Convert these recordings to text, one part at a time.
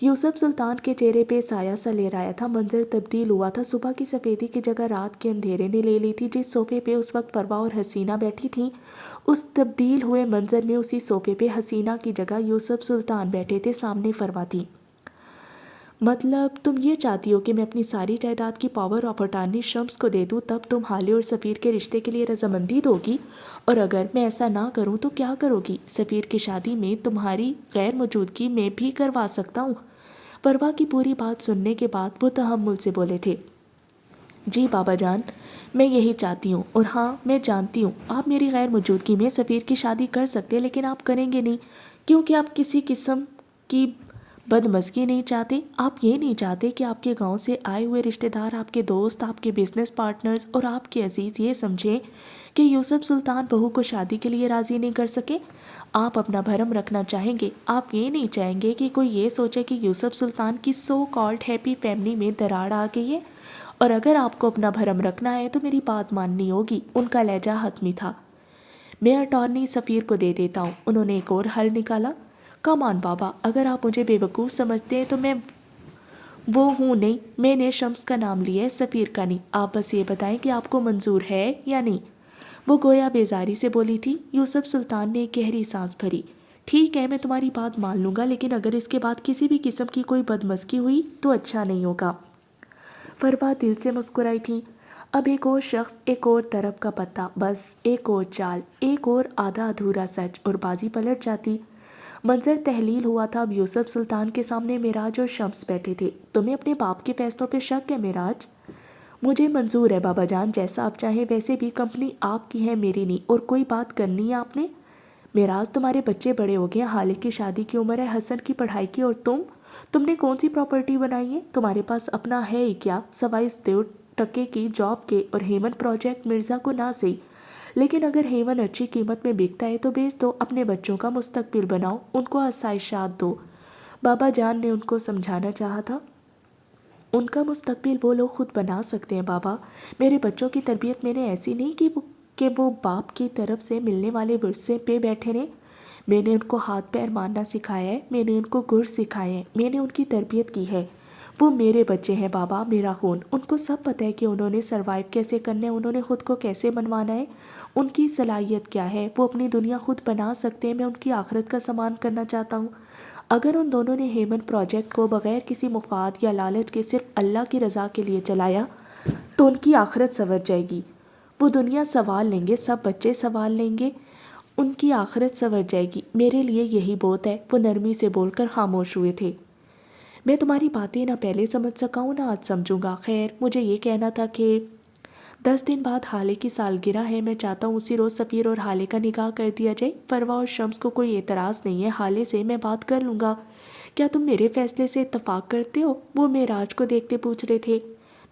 یوسف سلطان کے چہرے پہ سایہ سا لہرایا تھا۔ منظر تبدیل ہوا تھا۔ صبح کی سفیدی کی جگہ رات کے اندھیرے نے لے لی تھی۔ جس صوفے پہ اس وقت پروا اور حسینہ بیٹھی تھیں، اس تبدیل ہوئے منظر میں اسی صوفے پہ حسینہ کی جگہ یوسف سلطان بیٹھے تھے، سامنے فروا تھی۔ مطلب تم یہ چاہتی ہو کہ میں اپنی ساری جائیداد کی پاور آف اٹارنی شمس کو دے دوں، تب تم حالے اور سفیر کے رشتے کے لیے رضامندی دو گی؟ اور اگر میں ایسا نہ کروں تو کیا کرو گی؟ سفیر کی شادی میں تمہاری غیر موجودگی میں بھی کروا سکتا ہوں۔ فروا کی پوری بات سننے کے بعد وہ تحمل سے بولے تھے، جی بابا جان، میں یہی چاہتی ہوں، اور ہاں میں جانتی ہوں آپ میری غیر موجودگی میں سفیر کی شادی کر سکتے، لیکن آپ کریں گے نہیں، کیونکہ آپ کسی قسم کی بدمزگی نہیں چاہتے۔ آپ یہ نہیں چاہتے کہ آپ کے گاؤں سے آئے ہوئے رشتہ دار، آپ کے دوست، آپ کے بزنس پارٹنرز اور آپ کے عزیز یہ سمجھیں کہ یوسف سلطان بہو کو شادی کے لیے راضی نہیں کر سکے۔ آپ اپنا بھرم رکھنا چاہیں گے۔ آپ یہ نہیں چاہیں گے کہ کوئی یہ سوچے کہ یوسف سلطان کی سو کالڈ ہیپی فیملی میں دراڑ آ گئی ہے۔ اور اگر آپ کو اپنا بھرم رکھنا ہے تو میری بات ماننی ہوگی۔ ان کا لہجہ حتمی تھا۔ میں اٹارنی سفیر کو دے دیتا ہوں۔ انہوں نے ایک اور حل نکالا۔ کم آن بابا، اگر آپ مجھے بے وقوف سمجھتے ہیں تو میں وہ ہوں نہیں۔ میں نے شمس کا نام لیا ہے، سفیر کا نہیں۔ آپ بس یہ بتائیں کہ آپ کو منظور ہے یا نہیں؟ وہ گویا بیزاری سے بولی تھی۔ یوسف سلطان نے ایک گہری سانس بھری۔ ٹھیک ہے، میں تمہاری بات مان لوں گا، لیکن اگر اس کے بعد کسی بھی قسم کی کوئی بدمزگی ہوئی تو اچھا نہیں ہوگا۔ فروا دل سے مسکرائی تھی۔ اب ایک اور شخص، ایک اور طرف کا پتہ، بس ایک اور چال، ایک اور آدھا ادھورا سچ اور بازی پلٹ جاتی۔ منظر تحلیل ہوا تھا۔ اب یوسف سلطان کے سامنے معراج اور شمس بیٹھے تھے۔ تمہیں اپنے باپ کے فیصلوں پہ شک ہے معراج؟ مجھے منظور ہے بابا جان، جیسا آپ چاہیں، ویسے بھی کمپنی آپ کی ہے، میری نہیں۔ اور کوئی بات کرنی ہے آپ نے؟ معراج، تمہارے بچے بڑے ہو گئے، حالے کی شادی کی عمر ہے، حسن کی پڑھائی کی، اور تم نے کون سی پراپرٹی بنائی ہے؟ تمہارے پاس اپنا ہے ہی کیا، سوائے اس 2 ٹکے کی جاب کے؟ اور ہیمن پروجیکٹ مرزا کو نہ صحیح، لیکن اگر ہیمن اچھی قیمت میں بکتا ہے تو بیچ دو، اپنے بچوں کا مستقبل بناؤ، ان کو آسائشات دو۔ بابا جان نے ان کو سمجھانا چاہا تھا۔ ان کا مستقبل وہ لوگ خود بنا سکتے ہیں بابا۔ میرے بچوں کی تربیت میں نے ایسی نہیں کہ وہ باپ کی طرف سے ملنے والے ورثے پہ بیٹھے رہیں۔ میں نے ان کو ہاتھ پیر مارنا سکھایا ہے، میں نے ان کو گر سکھائے ہیں، میں نے ان کی تربیت کی ہے۔ وہ میرے بچے ہیں بابا، میرا خون۔ ان کو سب پتہ ہے کہ انہوں نے سروائیو کیسے کرنا ہے، انہوں نے خود کو کیسے بنوانا ہے، ان کی صلاحیت کیا ہے، وہ اپنی دنیا خود بنا سکتے ہیں۔ میں ان کی آخرت کا سامان کرنا چاہتا ہوں۔ اگر ان دونوں نے ہیمن پروجیکٹ کو بغیر کسی مفاد یا لالچ کے صرف اللہ کی رضا کے لیے چلایا تو ان کی آخرت سنور جائے گی۔ وہ دنیا سنوار لیں گے، سب بچے سنوار لیں گے، ان کی آخرت سنور جائے گی۔ میرے لیے یہی بہت ہے۔ وہ نرمی سے بول کر خاموش ہوئے تھے۔ میں تمہاری باتیں نہ پہلے سمجھ سکا ہوں نہ آج سمجھوں گا۔ خیر، مجھے یہ کہنا تھا کہ 10 دن بعد حالے کی سالگرہ ہے۔ میں چاہتا ہوں اسی روز سفیر اور حالے کا نکاح کر دیا جائے۔ فروا اور شمس کو کوئی اعتراض نہیں ہے، حالے سے میں بات کر لوں گا۔ کیا تم میرے فیصلے سے اتفاق کرتے ہو؟ وہ معراج کو دیکھتے پوچھ رہے تھے۔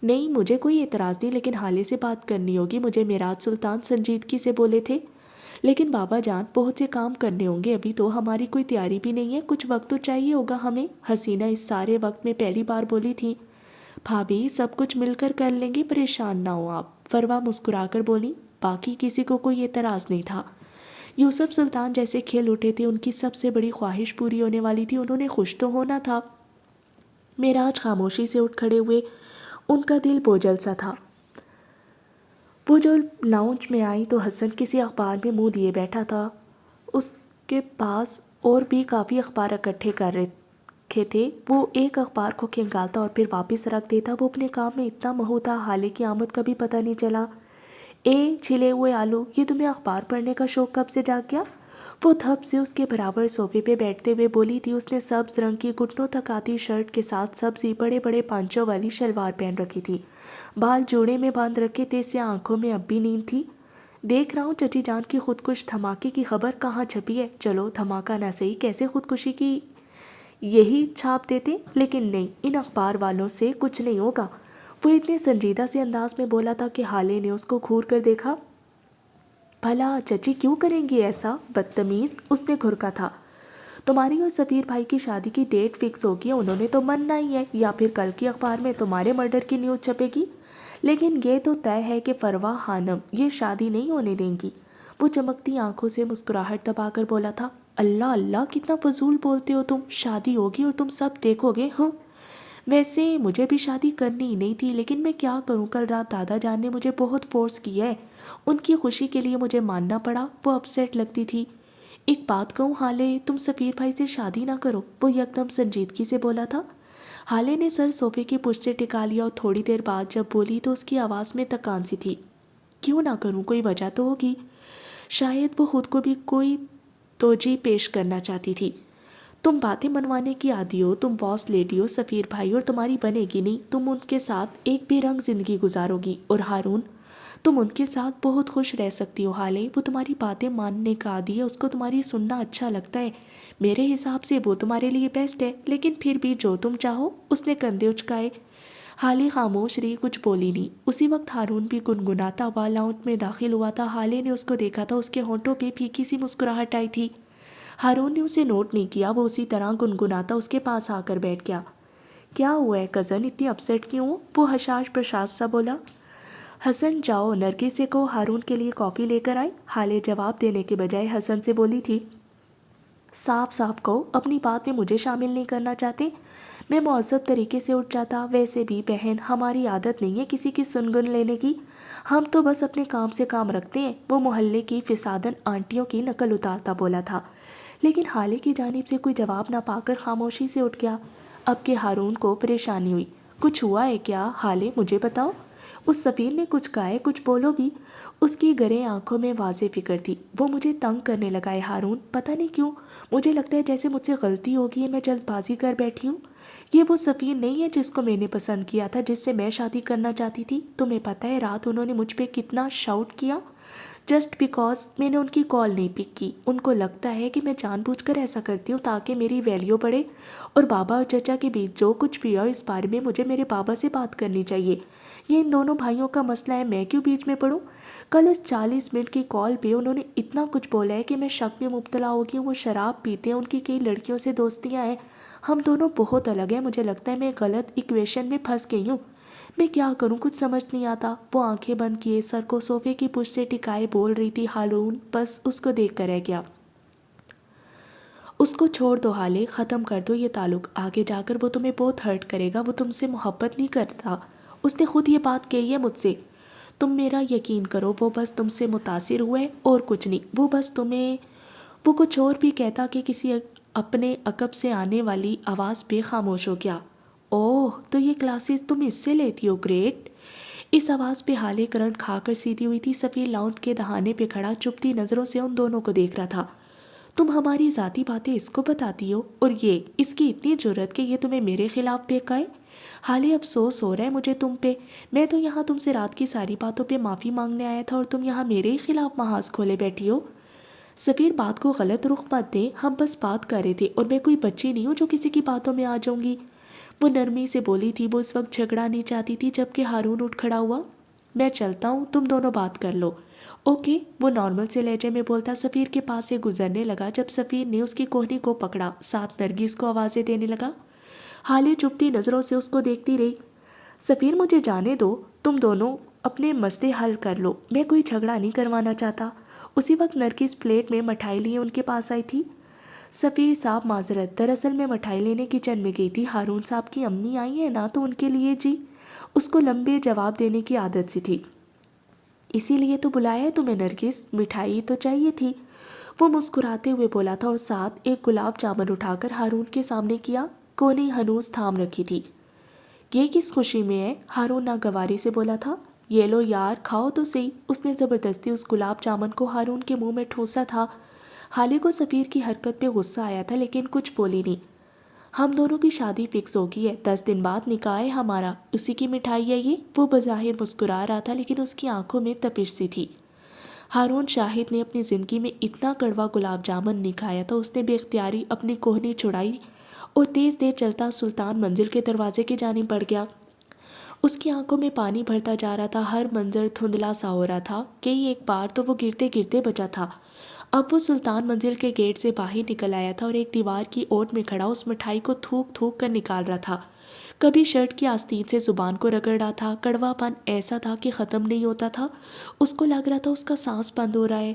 نہیں، مجھے کوئی اعتراض نہیں، لیکن حالے سے بات کرنی ہوگی مجھے، معراج سلطان سنجیدگی سے بولے تھے۔ لیکن بابا جان، بہت سے کام کرنے ہوں گے، ابھی تو ہماری کوئی تیاری بھی نہیں ہے، کچھ وقت تو چاہیے ہوگا ہمیں۔ حسینہ اس سارے وقت میں پہلی بار بولی تھی۔ بھابھی، سب کچھ مل کر کر لیں گے، پریشان نہ ہو آپ، فروا مسکرا کر بولی۔ باقی کسی کو کوئی اعتراض نہیں تھا۔ یوسف سلطان جیسے کھل اٹھے تھے، ان کی سب سے بڑی خواہش پوری ہونے والی تھی، انہوں نے خوش تو ہونا تھا۔ معراج خاموشی سے اٹھ کھڑے ہوئے، ان کا دل بوجھل سا تھا۔ وہ جو لاؤنج میں آئی تو حسن کسی اخبار میں منہ دیے بیٹھا تھا۔ اس کے پاس اور بھی کافی اخبار اکٹھے کر رکھے تھے۔ وہ ایک اخبار کو کھنگالتا اور پھر واپس رکھ دیتا۔ وہ اپنے کام میں اتنا مہو تھا، حالے کی آمد کا بھی پتہ نہیں چلا۔ چھلے ہوئے آلو، یہ تمہیں اخبار پڑھنے کا شوق کب سے جاگ گیا؟ وہ دھپ سے اس کے برابر صوفے پہ بیٹھتے ہوئے بولی تھی۔ اس نے سبز رنگ کی گھٹنوں تک آتی شرٹ کے ساتھ سبزی بڑے بڑے پانچوں والی شلوار پہن رکھی تھی، بال جوڑے میں باندھ رکھے تھے، سے آنکھوں میں اب بھی نیند تھی۔ دیکھ رہا ہوں چچی جان کی خودکش دھماکے کی خبر کہاں چھپی ہے۔ چلو دھماکہ نہ صحیح، کیسے خودکشی کی یہی چھاپ دیتے، لیکن نہیں، ان اخبار والوں سے کچھ نہیں ہوگا۔ وہ اتنے سنجیدہ سے انداز میں بولا تھا کہ حالے نے اس کو گھور کر دیکھا۔ بھلا چچی کیوں کریں گی ایسا؟ بدتمیز، اس نے گھرکا تھا۔ تمہاری اور سفیر بھائی کی شادی کی ڈیٹ فکس ہوگی، انہوں نے تو مننا ہی ہے، یا پھر کل کی اخبار میں تمہارے مرڈر کی نیوز چھپے گی۔ لیکن یہ تو طے ہے کہ فروا خانم یہ شادی نہیں ہونے دیں گی۔ وہ چمکتی آنکھوں سے مسکراہٹ دبا کر بولا تھا۔ اللہ اللہ کتنا فضول بولتے ہو تم، شادی ہوگی اور تم سب دیکھوگے؟ ہاں ویسے مجھے بھی شادی کرنی ہی نہیں تھی، لیکن میں کیا کروں، کل رات دادا جان نے مجھے بہت فورس کیا ہے، ان کی خوشی کے لیے مجھے ماننا پڑا، وہ اپسیٹ لگتی تھی۔ ایک بات کہوں حالے، تم سفیر بھائی سے شادی نہ کرو، وہ یکدم سنجیدگی سے بولا تھا۔ حالے نے سر صوفے کی پشت سے ٹکا لیا اور تھوڑی دیر بعد جب بولی تو اس کی آواز میں تکان سی تھی۔ کیوں نہ کروں، کوئی وجہ تو ہوگی۔ شاید وہ خود کو بھی کوئی توجہ پیش کرنا چاہتی تھی۔ تم باتیں منوانے کی عادی ہو، تم باس لیڈی ہو سفیر بھائی، اور تمہاری بنے گی نہیں، تم ان کے ساتھ ایک بے رنگ زندگی گزارو گی، اور ہارون تم ان کے ساتھ بہت خوش رہ سکتی ہو۔ حالے وہ تمہاری باتیں ماننے کا عادی ہے، اس کو تمہاری سننا اچھا لگتا ہے، میرے حساب سے وہ تمہارے لیے بیسٹ ہے، لیکن پھر بھی جو تم چاہو۔ اس نے کندھے اچکائے۔ حالے خاموش رہی، کچھ بولی نہیں۔ اسی وقت ہارون بھی گنگناتا ہوا لاؤنج میں داخل ہوا تھا۔ حالے نے اس کو دیکھا تھا، اس کے ہونٹوں پہ پھیکی سی مسکراہٹ آئی تھی۔ ہارون نے اسے نوٹ نہیں کیا، وہ اسی طرح گنگناتا اس کے پاس آ کر بیٹھ گیا۔ کیا ہوا ہے کزن، اتنی اپسیٹ کیوں ہو؟ وہ حشاش پرشاس سا بولا۔ حسن جاؤ نرگس سے کہو ہارون کے لیے کافی لے کر آئے۔ حالے جواب دینے کے بجائے حسن سے بولی تھی۔ صاف صاف کہو، اپنی بات میں مجھے شامل نہیں کرنا چاہتے؟ میں مہذب طریقے سے اٹھ جاتا۔ ویسے بھی بہن، ہماری عادت نہیں ہے کسی کی سنگن لینے کی، ہم تو بس اپنے کام سے کام رکھتے ہیں۔ وہ محلے کی فسادن آنٹیوں کی نقل اتارتا بولا تھا، لیکن حالے کی جانب سے کوئی جواب نہ پا کر خاموشی سے اٹھ گیا۔ اب کہ ہارون کو پریشانی ہوئی۔ کچھ ہوا ہے کیا حالے، مجھے بتاؤ۔ اس سفیر نے کچھ کہا ہے، کچھ بولو بھی۔ اس کی گرے آنکھوں میں واضح فکر تھی۔ وہ مجھے تنگ کرنے لگا ہے ہارون، پتہ نہیں کیوں، مجھے لگتا ہے جیسے مجھ سے غلطی ہوگی ہے، میں جلد بازی کر بیٹھی ہوں۔ یہ وہ سفیر نہیں ہے جس کو میں نے پسند کیا تھا، جس سے میں شادی کرنا چاہتی تھی۔ تمہیں پتہ ہے رات انہوں نے مجھ پہ کتنا شاؤٹ کیا، جسٹ بیکاز میں نے ان کی کال نہیں پک کی۔ ان کو لگتا ہے کہ میں جان بوجھ کر ایسا کرتی ہوں تاکہ میری ویلیو بڑھے، اور بابا اور چچا کے بیچ جو کچھ بھی ہو اس بارے میں مجھے میرے بابا سے بات کرنی چاہیے۔ یہ ان دونوں بھائیوں کا مسئلہ ہے، میں کیوں بیچ میں پڑوں؟ کل اس 40 منٹ کی کال پہ انہوں نے اتنا کچھ بولا ہے کہ میں شک میں مبتلا ہو گئی ہوں۔ وہ شراب پیتے ہیں، ان کی کئی لڑکیوں سے دوستیاں ہیں، ہم دونوں بہت الگ ہیں۔ مجھے لگتا ہے میں غلط ایکویشن میں پھنس گئی ہوں، میں کیا کروں، کچھ سمجھ نہیں آتا۔ وہ آنکھیں بند کیے سر کو صوفے کی پشت سے ٹکائے بول رہی تھی۔ ہارون بس اس کو دیکھ کر رہ گیا۔ اس کو چھوڑ دو حالے، ختم کر دو یہ تعلق، آگے جا کر وہ تمہیں بہت ہرٹ کرے گا۔ وہ تم سے محبت نہیں کرتا، اس نے خود یہ بات کہی ہے مجھ سے۔ تم میرا یقین کرو، وہ بس تم سے متاثر ہوئے اور کچھ نہیں۔ وہ بس تمہیں، وہ کچھ اور بھی کہتا کہ کسی اپنے عقب سے آنے والی آواز پہ خاموش ہو گیا۔ اوہ، تو یہ کلاسز تم اس سے لیتی ہو، گریٹ۔ اس آواز پہ حالے کرنٹ کھا کر سیدھی ہوئی تھی۔ سفیر لاؤنج کے دہانے پہ کھڑا چپتی نظروں سے ان دونوں کو دیکھ رہا تھا۔ تم ہماری ذاتی باتیں اس کو بتاتی ہو، اور یہ اس کی اتنی جرأت کہ یہ تمہیں میرے خلاف بہکائے؟ حالے افسوس ہو رہا ہے مجھے تم پہ، میں تو یہاں تم سے رات کی ساری باتوں پہ معافی مانگنے آیا تھا، اور تم یہاں میرے ہی خلاف محاذ کھولے بیٹھی ہو۔ سفیر بات کو غلط رخ مت دے، ہم بس بات کر رہے تھے، اور میں کوئی بچی نہیں ہوں جو کسی کی باتوں میں آ جاؤں گی۔ وہ نرمی سے بولی تھی، وہ اس وقت جھگڑا نہیں چاہتی تھی۔ جبکہ ہارون اٹھ کھڑا ہوا۔ میں چلتا ہوں، تم دونوں بات کر لو۔ اوکے، وہ نارمل سے لہجے میں بولتا سفیر کے پاس سے گزرنے لگا۔ جب سفیر نے اس کی کوہنی کو پکڑا، ساتھ نرگس کو آوازیں دینے لگا۔ حالے چپتی نظروں سے اس کو دیکھتی رہی۔ سفیر مجھے جانے دو، تم دونوں اپنے مسئلے حل کر لو، میں کوئی جھگڑا نہیں کروانا چاہتا۔ اسی وقت نرگس پلیٹ میں مٹھائی لیے ان کے پاس آئی تھی۔ سفیر صاحب معذرت، دراصل میں مٹھائی لینے کچن میں گئی تھی، ہارون صاحب کی امی آئی ہیں نا تو ان کے لیے۔ جی، اس کو لمبے جواب دینے کی عادت سی تھی۔ اسی لیے تو بلایا ہے تمہیں نرگس، مٹھائی تو چاہیے تھی، وہ مسکراتے ہوئے بولا تھا، اور ساتھ ایک گلاب جامن اٹھا کر ہارون کے سامنے کیا۔ کونی ہنوز تھام رکھی تھی۔ یہ کس خوشی میں ہے؟ ہارون ناگواری سے بولا تھا۔ یہ لو یار، کھاؤ تو صحیح۔ اس نے زبردستی اس گلاب جامن کو ہارون کے منہ میں ٹھوسا تھا۔ حالے کو سفیر کی حرکت پہ غصہ آیا تھا، لیکن کچھ بولی نہیں۔ ہم دونوں کی شادی فکس ہو گئی ہے، 10 دن بعد نکاح ہے ہمارا، اسی کی مٹھائی ہے یہ۔ وہ بظاہر مسکرا رہا تھا، لیکن اس کی آنکھوں میں تپش سی تھی۔ ہارون شاہد نے اپنی زندگی میں اتنا کڑوا گلاب جامن نہیں کھایا تھا۔ اس نے بے اختیاری اپنی کوہنی چھڑائی اور تیز تیز چلتا سلطان منزل کے دروازے کی جانب بڑھ گیا۔ اس کی آنکھوں میں پانی بھرتا جا رہا تھا، ہر منظر دھندلا سا ہو رہا تھا۔ کئی ایک بار تو وہ گرتے گرتے بچا تھا۔ اب وہ سلطان منزل کے گیٹ سے باہر نکل آیا تھا اور ایک دیوار کی اوٹ میں کھڑا اس مٹھائی کو تھوک تھوک کر نکال رہا تھا۔ کبھی شرٹ کی آستین سے زبان کو رگڑ رہا تھا۔ کڑوا پن ایسا تھا کہ ختم نہیں ہوتا تھا۔ اس کو لگ رہا تھا اس کا سانس بند ہو رہا ہے۔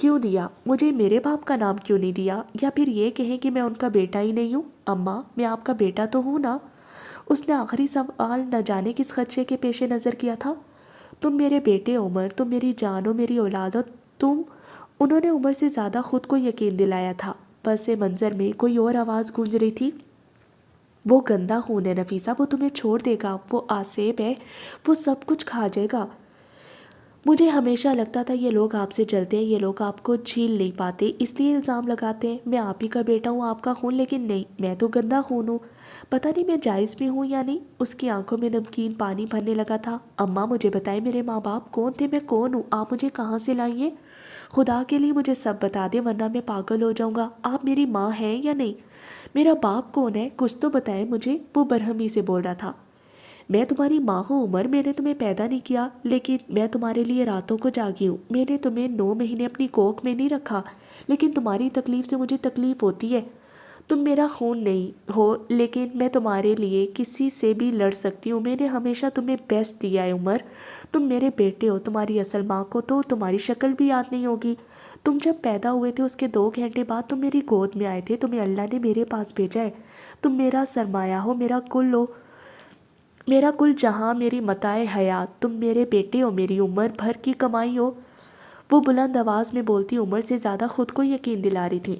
کیوں دیا؟ مجھے میرے باپ کا نام کیوں نہیں دیا؟ یا پھر یہ کہیں کہ میں ان کا بیٹا ہی نہیں ہوں؟ اماں میں آپ کا بیٹا تو ہوں نا؟ اس نے آخری سوال نہ جانے کس خدشے کے پیش نظر کیا تھا۔ تم میرے بیٹے عمر، تم میری جان ہو، میری اولاد ہو، تم۔ انہوں نے عمر سے زیادہ خود کو یقین دلایا تھا۔ پس منظر میں کوئی اور آواز گونج رہی تھی، وہ گندا خون ہے نفیسہ، وہ تمہیں چھوڑ دے گا، وہ آسیب ہے، وہ سب کچھ کھا جائے گا۔ مجھے ہمیشہ لگتا تھا یہ لوگ آپ سے جلتے ہیں، یہ لوگ آپ کو جھیل نہیں پاتے، اس لیے الزام لگاتے ہیں میں آپ ہی کا بیٹا ہوں، آپ کا خون، لیکن نہیں، میں تو گندا خون ہوں۔ پتہ نہیں میں جائز بھی ہوں یا نہیں۔ اس کی آنکھوں میں نمکین پانی بھرنے لگا تھا۔ اماں مجھے بتائیں میرے ماں باپ کون تھے، میں کون ہوں، آپ مجھے کہاں سے لائیے؟ خدا کے لیے مجھے سب بتا دیں ورنہ میں پاگل ہو جاؤں گا۔ آپ میری ماں ہیں یا نہیں؟ میرا باپ کون ہے، کچھ تو بتائیں مجھے، وہ برہمی سے بول رہا تھا۔ میں تمہاری ماں ہوں عمر، میں نے تمہیں پیدا نہیں کیا، لیکن میں تمہارے لیے راتوں کو جاگی ہوں۔ میں نے تمہیں 9 مہینے اپنی کوکھ میں نہیں رکھا، لیکن تمہاری تکلیف سے مجھے تکلیف ہوتی ہے۔ تم میرا خون نہیں ہو، لیکن میں تمہارے لیے کسی سے بھی لڑ سکتی ہوں۔ میں نے ہمیشہ تمہیں بیسٹ دیا ہے عمر، تم میرے بیٹے ہو۔ تمہاری اصل ماں کو تو تمہاری شکل بھی یاد نہیں ہوگی۔ تم جب پیدا ہوئے تھے اس کے 2 گھنٹے بعد تم میری گود میں آئے تھے، تمہیں اللہ نے میرے پاس بھیجا ہے۔ تم میرا سرمایہ ہو، میرا کل ہو، میرا کل جہاں، میری متاع حیات۔ تم میرے بیٹے ہو، میری عمر بھر کی کمائی ہو۔ وہ بلند آواز میں بولتی عمر سے زیادہ خود کو یقین دلا رہی تھی۔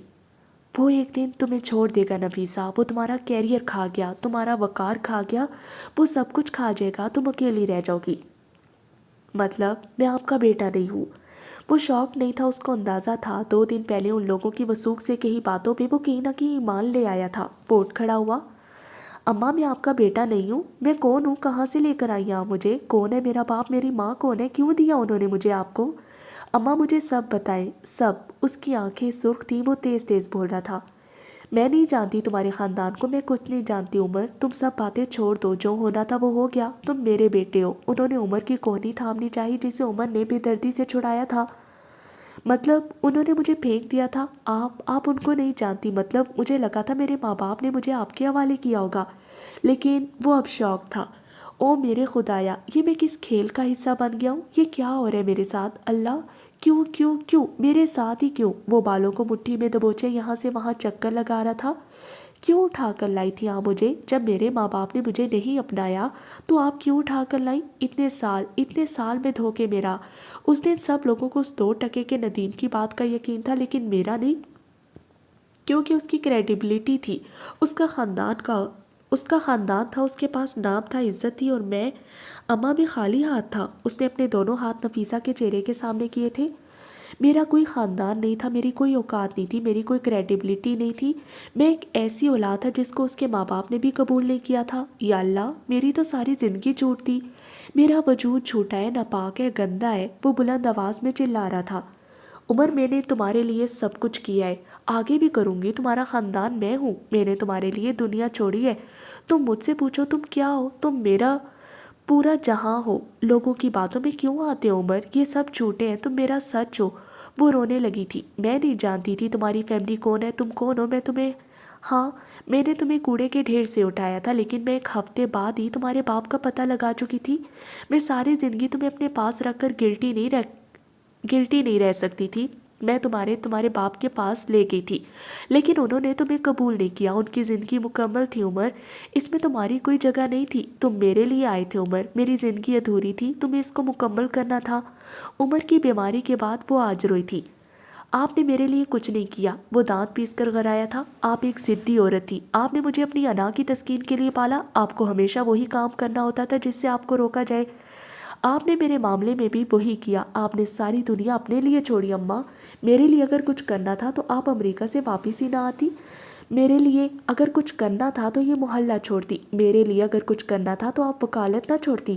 وہ ایک دن تمہیں چھوڑ دے گا نفیسہ، وہ تمہارا کیریئر کھا گیا، تمہارا وقار کھا گیا، وہ سب کچھ کھا جائے گا، تم اکیلی رہ جاؤ گی۔ مطلب میں آپ کا بیٹا نہیں ہوں؟ وہ شوق نہیں تھا، اس کو اندازہ تھا 2 دن پہلے ان لوگوں کی وثوق سے کہی باتوں پہ وہ کہیں نہ کہیں ایمان لے آیا تھا۔ وہ اٹھ کھڑا ہوا۔ اماں میں آپ کا بیٹا نہیں ہوں، میں کون ہوں، کہاں سے لے کر آئی آپ مجھے، کون ہے میرا باپ، میری ماں کون ہے، کیوں دیا انہوں نے مجھے آپ کو؟ اماں مجھے سب بتائیں، سب۔ اس کی آنکھیں سرخ تھیں، وہ تیز تیز بول رہا تھا۔ میں نہیں جانتی تمہارے خاندان کو، میں کچھ نہیں جانتی عمر، تم سب باتیں چھوڑ دو، جو ہونا تھا وہ ہو گیا، تم میرے بیٹے ہو۔ انہوں نے عمر کی کوہنی تھامنی چاہی جسے عمر نے بے دردی سے چھڑایا تھا۔ مطلب انہوں نے مجھے پھینک دیا تھا، آپ ان کو نہیں جانتی، مطلب مجھے لگا تھا میرے ماں باپ نے مجھے آپ کے حوالے کیا ہوگا، لیکن وہ اب شوق تھا۔ او میرے خدایا، یہ میں کس کھیل کا حصہ بن گیا ہوں، یہ کیا ہو رہا ہے میرے ساتھ؟ اللہ کیوں کیوں کیوں میرے ساتھ ہی کیوں؟ وہ بالوں کو مٹھی میں دبوچے یہاں سے وہاں چکر لگا رہا تھا۔ کیوں اٹھا کر لائی تھی آپ مجھے؟ جب میرے ماں باپ نے مجھے نہیں اپنایا تو آپ کیوں اٹھا کر لائی؟ اتنے سال میں دھوکے میرا۔ اس دن سب لوگوں کو اس 2 ٹکے کے ندیم کی بات کا یقین تھا، لیکن میرا نہیں، کیونکہ اس کی کریڈیبلٹی تھی، اس کا خاندان تھا، اس کے پاس نام تھا، عزت تھی، اور میں اماں میں خالی ہاتھ تھا۔ اس نے اپنے دونوں ہاتھ نفیسہ کے چہرے کے سامنے کیے تھے۔ میرا کوئی خاندان نہیں تھا، میری کوئی اوقات نہیں تھی، میری کوئی کریڈیبلٹی نہیں تھی، میں ایک ایسی اولاد ہے جس کو اس کے ماں باپ نے بھی قبول نہیں کیا تھا۔ یا اللہ، میری تو ساری زندگی جھوٹ تھی، میرا وجود جھوٹا ہے، ناپاک ہے، گندا ہے۔ وہ بلند آواز میں چلا رہا تھا۔ عمر میں نے تمہارے لیے سب کچھ کیا ہے، آگے بھی کروں گی، تمہارا خاندان میں ہوں، میں نے تمہارے لیے دنیا چھوڑی ہے۔ تم مجھ سے پوچھو تم کیا ہو، تم میرا پورا جہاں ہو، لوگوں کی باتوں میں کیوں آتے ہو عمر، یہ سب جھوٹے ہیں، تم میرا سچ ہو۔ وہ رونے لگی تھی۔ میں نہیں جانتی تھی تمہاری فیملی کون ہے، تم کون ہو، میں نے تمہیں کوڑے کے ڈھیر سے اٹھایا تھا، لیکن میں 1 ہفتے بعد ہی تمہارے باپ کا پتہ لگا چکی تھی۔ میں ساری زندگی تمہیں اپنے پاس رکھ کر گلٹی نہیں رہ سکتی تھی۔ میں تمہارے باپ کے پاس لے گئی تھی، لیکن انہوں نے تمہیں قبول نہیں کیا، ان کی زندگی مکمل تھی عمر، اس میں تمہاری کوئی جگہ نہیں تھی، تم میرے لیے آئے تھے عمر، میری زندگی ادھوری تھی، تمہیں اس کو مکمل کرنا تھا۔ عمر کی بیماری کے بعد وہ آج روئی تھی۔ آپ نے میرے لیے کچھ نہیں کیا، وہ دانت پیس کر غرایا تھا۔ آپ ایک ضدی عورت تھی، آپ نے مجھے اپنی انا کی تسکین کے لیے پالا، آپ کو ہمیشہ وہی کام کرنا ہوتا تھا جس سے آپ کو روکا جائے۔ آپ نے میرے معاملے میں بھی وہی کیا، آپ نے ساری دنیا اپنے لیے چھوڑی اماں۔ میرے لیے اگر کچھ کرنا تھا تو آپ امریکہ سے واپس ہی نہ آتی، میرے لیے اگر کچھ کرنا تھا تو یہ محلہ چھوڑتی، میرے لیے اگر کچھ کرنا تھا تو آپ وکالت نہ چھوڑتی۔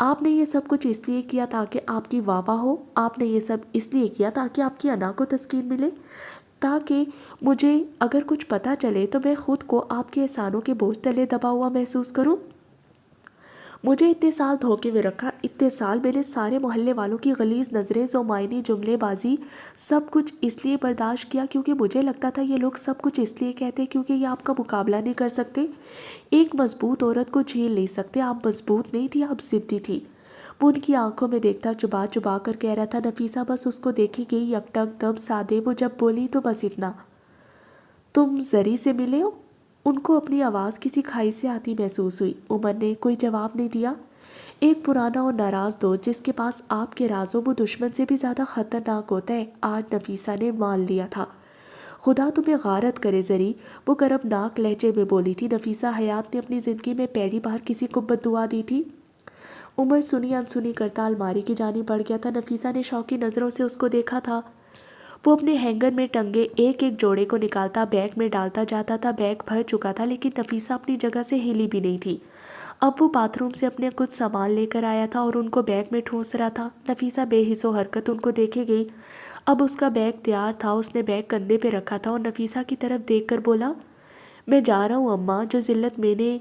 آپ نے یہ سب کچھ اس لیے کیا تاکہ آپ کی واہ واہ ہو، آپ نے یہ سب اس لیے کیا تاکہ آپ کی انا کو تسکین ملے، تاکہ مجھے اگر کچھ پتہ چلے تو میں خود کو آپ کے احسانوں کے بوجھ تلے دبا ہوا محسوس کروں۔ مجھے اتنے سال دھوکے میں رکھا، اتنے سال میں نے سارے محلے والوں کی غلیظ نظریں، زومائنی جملے بازی، سب کچھ اس لیے برداشت کیا کیونکہ مجھے لگتا تھا یہ لوگ سب کچھ اس لیے کہتے کیونکہ یہ آپ کا مقابلہ نہیں کر سکتے، ایک مضبوط عورت کو جھیل نہیں سکتے۔ آپ مضبوط نہیں تھی، آپ ضدی تھی۔ وہ ان کی آنکھوں میں دیکھتا چبا چبا کر کہہ رہا تھا، نفیسہ بس اس کو دیکھے گئی یکٹک دم سادے وہ جب بولی تو بس اتنا، تم زری سے ملے ہو؟ ان کو اپنی آواز کسی کھائی سے آتی محسوس ہوئی۔ عمر نے کوئی جواب نہیں دیا۔ ایک پرانا اور ناراض دوست جس کے پاس آپ کے راز ہو وہ دشمن سے بھی زیادہ خطرناک ہوتا ہے، آج نفیسہ نے مان لیا تھا۔ خدا تمہیں غارت کرے زری، وہ کربناک لہجے میں بولی تھی۔ نفیسہ حیات نے اپنی زندگی میں پہلی بار کسی کو بددعا دی تھی؟ عمر سنی انسنی کرتا الماری کی جانب بڑھ گیا تھا۔ نفیسہ نے شوقی نظروں سے اس کو دیکھا تھا۔ وہ اپنے ہینگر میں ٹنگے ایک ایک جوڑے کو نکالتا بیگ میں ڈالتا جاتا تھا۔ بیگ بھر چکا تھا لیکن نفیسہ اپنی جگہ سے ہلی بھی نہیں تھی۔ اب وہ باتھ روم سے اپنے کچھ سامان لے کر آیا تھا اور ان کو بیگ میں ٹھونس رہا تھا۔ نفیسہ بے حس و حرکت ان کو دیکھے گئی۔ اب اس کا بیگ تیار تھا، اس نے بیگ کندھے پہ رکھا تھا اور نفیسہ کی طرف دیکھ کر بولا، میں جا رہا ہوں اماں، جو ذلت میں نے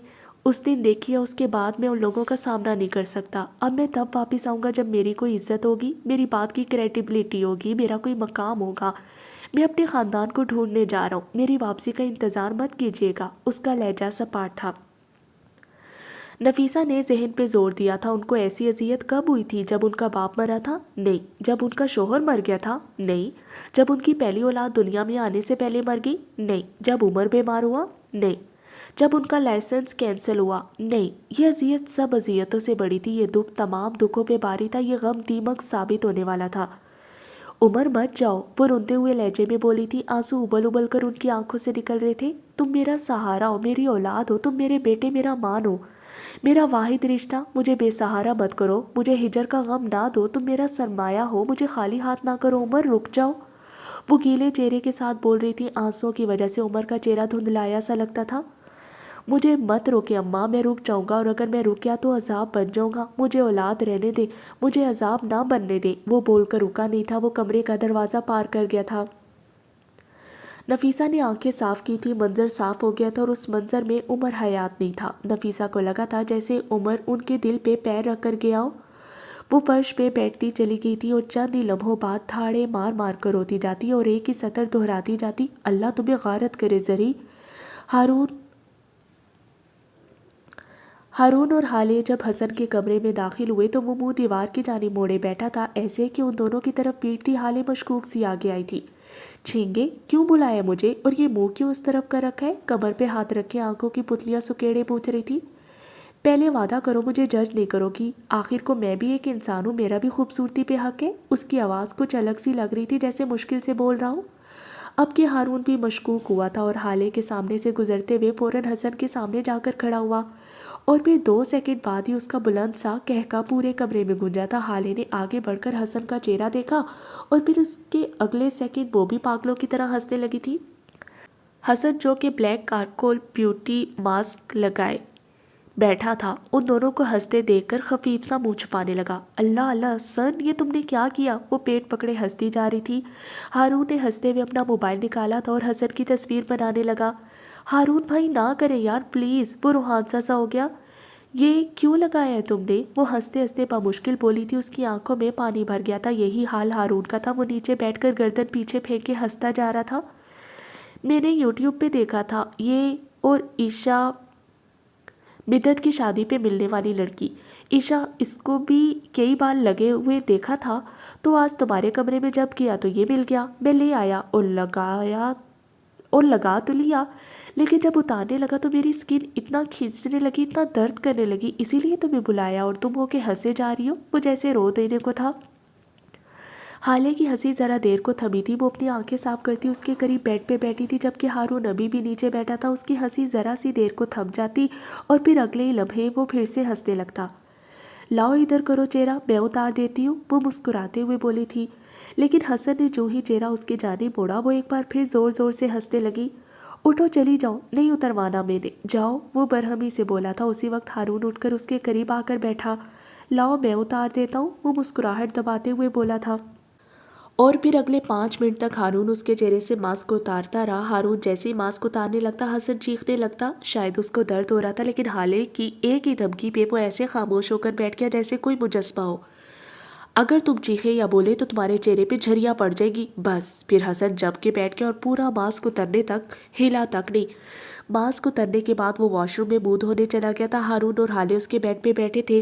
اس دن دیکھی ہے اس کے بعد میں ان لوگوں کا سامنا نہیں کر سکتا۔ اب میں تب واپس آؤں گا جب میری کوئی عزت ہوگی، میری بات کی کریڈیبلٹی ہوگی، میرا کوئی مقام ہوگا۔ میں اپنے خاندان کو ڈھونڈنے جا رہا ہوں، میری واپسی کا انتظار مت کیجیے گا۔ اس کا لہجہ سپاٹ تھا۔ نفیسہ نے ذہن پہ زور دیا تھا۔ ان کو ایسی اذیت کب ہوئی تھی؟ جب ان کا باپ مرا تھا؟ نہیں۔ جب ان کا شوہر مر گیا تھا؟ نہیں۔ جب ان کی پہلی اولاد دنیا میں آنے سے پہلے مر گئی؟ نہیں۔ جب عمر بیمار ہوا؟ نہیں۔ جب ان کا لائسنس کینسل ہوا؟ نہیں۔ یہ اذیت سب اذیتوں سے بڑی تھی۔ یہ دکھ تمام دکھوں پہ باری تھا۔ یہ غم دیمک ثابت ہونے والا تھا۔ عمر مت جاؤ، وہ روندے ہوئے لہجے میں بولی تھی۔ آنسو ابل ابل کر ان کی آنکھوں سے نکل رہے تھے۔ تم میرا سہارا ہو، میری اولاد ہو، تم میرے بیٹے میرا مان ہو، میرا واحد رشتہ۔ مجھے بے سہارا مت کرو، مجھے ہجر کا غم نہ دو، تم میرا سرمایہ ہو، مجھے خالی ہاتھ نہ کرو۔ عمر رک جاؤ، وہ گیلے چہرے کے ساتھ بول رہی تھی۔ آنسوؤں کی وجہ سے عمر کا چہرہ دھندلایا سا لگتا تھا۔ مجھے مت روکے اماں، میں رک جاؤں گا، اور اگر میں رک گیا تو عذاب بن جاؤں گا۔ مجھے اولاد رہنے دے، مجھے عذاب نہ بننے دے۔ وہ بول کر رکا نہیں تھا، وہ کمرے کا دروازہ پار کر گیا تھا۔ نفیسہ نے آنکھیں صاف کی تھی، منظر صاف ہو گیا تھا اور اس منظر میں عمر حیات نہیں تھا۔ نفیسہ کو لگا تھا جیسے عمر ان کے دل پہ پیر رکھ کر گیا ہو۔ وہ فرش پہ بیٹھتی چلی گئی تھی اور چند ہی لمحوں بعد تھاڑے مار مار کر روتی جاتی اور ایک ہی سطر دہراتی جاتی، اللہ تمہیں غارت کرے زری۔ ہارون اور حالے جب حسن کے کمرے میں داخل ہوئے تو وہ منہ دیوار کی جانب موڑے بیٹھا تھا، ایسے کہ ان دونوں کی طرف پیٹ تھی۔ حالے مشکوک سی آگے آئی تھی۔ چھینگے، کیوں بلایا مجھے، اور یہ منہ کیوں اس طرف کر رکھا ہے؟ کمر پہ ہاتھ رکھ کے آنکھوں کی پتلیاں سکیڑے پوچھ رہی تھی۔ پہلے وعدہ کرو مجھے جج نہیں کرو گی، آخر کو میں بھی ایک انسان ہوں، میرا بھی خوبصورتی پہ حق ہے۔ اس کی آواز کچھ الگ سی لگ رہی تھی، جیسے مشکل سے بول رہا ہوں۔ اب کہ ہارون بھی مشکوک ہوا تھا اور حالے کے سامنے سے گزرتے ہوئے فوراً حسن کے سامنے جا کر کھڑا ہوا، اور پھر 2 سیکنڈ بعد ہی اس کا بلند سا کہکا پورے کمرے میں گونجا تھا۔ حالے نے آگے بڑھ کر حسن کا چہرہ دیکھا اور پھر اس کے اگلے سیکنڈ وہ بھی پاگلوں کی طرح ہنسنے لگی تھی۔ حسن جو کہ بلیک کارکول بیوٹی ماسک لگائے بیٹھا تھا، ان دونوں کو ہنستے دیکھ کر خفیف سا منہ چھپانے لگا۔ اللہ اللہ حسن، یہ تم نے کیا کیا؟ وہ پیٹ پکڑے ہنستی جا رہی تھی۔ ہارون نے ہنستے ہوئے اپنا موبائل نکالا تھا اور حسن کی تصویر بنانے لگا۔ ہارون بھائی نہ کرے یار پلیز، وہ روحان سا ہو گیا۔ یہ کیوں لگایا ہے تم نے؟ وہ ہنستے ہنستے بمشکل بولی تھی۔ اس کی آنکھوں میں پانی بھر گیا تھا۔ یہی حال ہارون کا تھا۔ وہ نیچے بیٹھ کر گردن پیچھے پھینک کے ہنستا جا رہا تھا۔ میں نے یوٹیوب پہ دیکھا تھا، یہ اور عشا بدت کی شادی پہ ملنے والی لڑکی، عشا، اس کو بھی کئی بار لگے ہوئے دیکھا تھا، تو آج تمہارے کمرے میں جب گیا تو یہ مل گیا، میں لے آیا اور لگا تو لیا، لیکن جب اتارنے لگا تو میری سکن اتنا کھینچنے لگی، اتنا درد کرنے لگی، اسی لیے تمہیں بلایا اور تم ہو کے ہنسے جا رہی ہو۔ وہ جیسے رو دینے کو تھا۔ حالے کی ہنسی ذرا دیر کو تھمی تھی۔ وہ اپنی آنکھیں صاف کرتی اس کے قریب بیڈ پہ بیٹھی تھی، جبکہ ہارون ابھی بھی نیچے بیٹھا تھا۔ اس کی ہنسی ذرا سی دیر کو تھم جاتی اور پھر اگلے ہی لمحے وہ پھر سے ہنسنے لگتا۔ لاؤ ادھر کرو چہرہ، میں اتار دیتی ہوں، وہ مسکراتے ہوئے بولی تھی۔ لیکن حسن نے جو ہی چہرہ اس کی جانب موڑا، وہ ایک بار پھر زور زور سے ہنسنے لگی۔ اٹھو چلی جاؤ، نہیں اتروانا میں نے، جاؤ، وہ برہمی سے بولا تھا۔ اسی وقت ہارون اٹھ کر اس کے قریب آ کر بیٹھا۔ لاؤ میں اتار دیتا ہوں، وہ مسکراہٹ دباتے ہوئے بولا تھا۔ اور پھر اگلے 5 منٹ تک ہارون اس کے چہرے سے ماسک اتارتا رہا۔ ہارون جیسے ہی ماسک اتارنے لگتا، حسن چیخنے لگتا۔ شاید اس کو درد ہو رہا تھا، لیکن حالے کی ایک ہی دھمکی پہ وہ ایسے خاموش ہو کر بیٹھ گیا جیسے کوئی مجسمہ ہو۔ اگر تم چیخے یا بولے تو تمہارے چہرے پہ جھریاں پڑ جائے گی، بس۔ پھر حسن جم کے بیٹھ گیا اور پورا ماسک اترنے تک ہلا تک نہیں۔ ماسک اترنے کے بعد وہ واش روم میں منہ دھونے چلا گیا تھا۔ ہارون اور حالے اس کے بیڈ پہ بیٹھے تھے۔